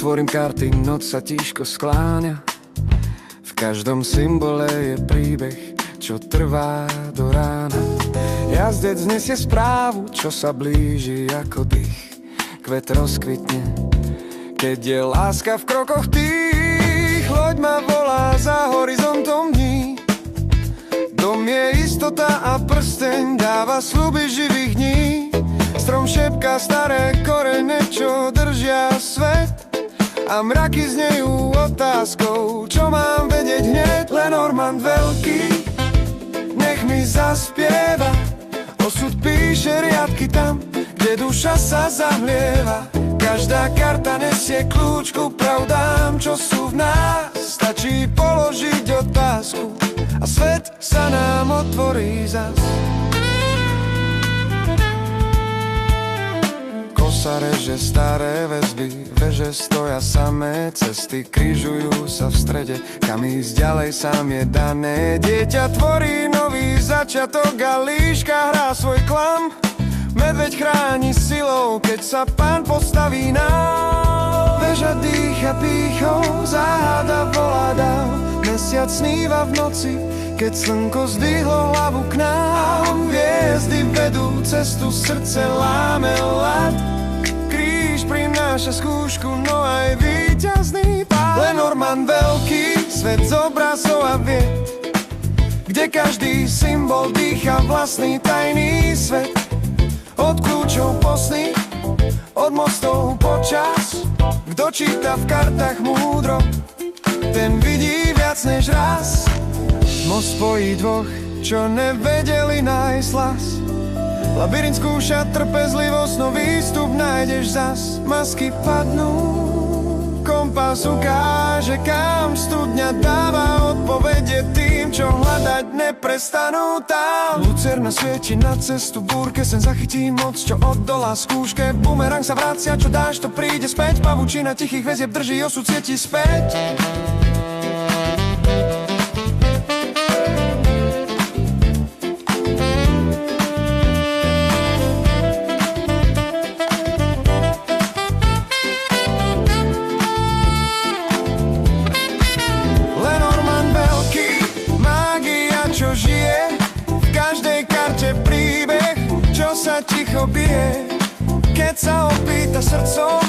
Otvorím karty, noc sa tížko skláňa. V každom symbole je príbeh, čo trvá do rána. Jazdec nesie správu, čo sa blíži ako dých. Kvet rozkvitne, keď je láska v krokoch tých. Loď ma volá za horizontom dní. Dom je istota a prsteň dáva sľuby živých dní. Strom šepká staré korene, čo držia svet. A mraky znejú otázkou, čo mám vedieť hneď. Lenormand veľký, nech mi zaspieva. Osud píše riadky tam, kde duša sa zahmlieva. Každá karta nesie kľúč ku pravdám, čo sú v nás. Stačí položiť otázku a svet sa nám otvorí zas. Kosa reže staré väzby, veže stoja samé, cesty križujú sa v strede, kam ísť ďalej sám je dané. Dieťa tvorí nový začiatok a líška hrá svoj klam. Medveď chráni silou, keď sa pán postaví nám. Veža dýcha pýchou, záhada volá dál. Mesiac sníva v noci, keď slnko zdvihlo hlavu k nám. Hviezdy vedú cestu, srdce láme ľad. Kríž prináša skúšku, no aj víťazný pád. Lenormand veľký, svet z obrazov a vied, kde každý symbol dýcha vlastný tajný svet. Od kľúčov posných, od mostov počas. Kto číta v kartách múdro, ten vidí viac než raz. Most spojí dvoch, čo nevedeli nájsť hlas. Labyrint skúša trpezlivosť, no výstup nájdeš zas. Masky padnú, kompas ukáže kam. Studňa dáva odpovede tým, čo hľadať neprestanú tam. Lucerna svieti na cestu, búrke sen zachytí moc, čo oddolá skúške. Bumerang sa vracia, čo dáš, to príde späť. Pavučina tichých väzieb drží, osud svieti späť. Čo žije, v každej karte príbeh, čo sa ticho bije. Keď sa opýta srdcom,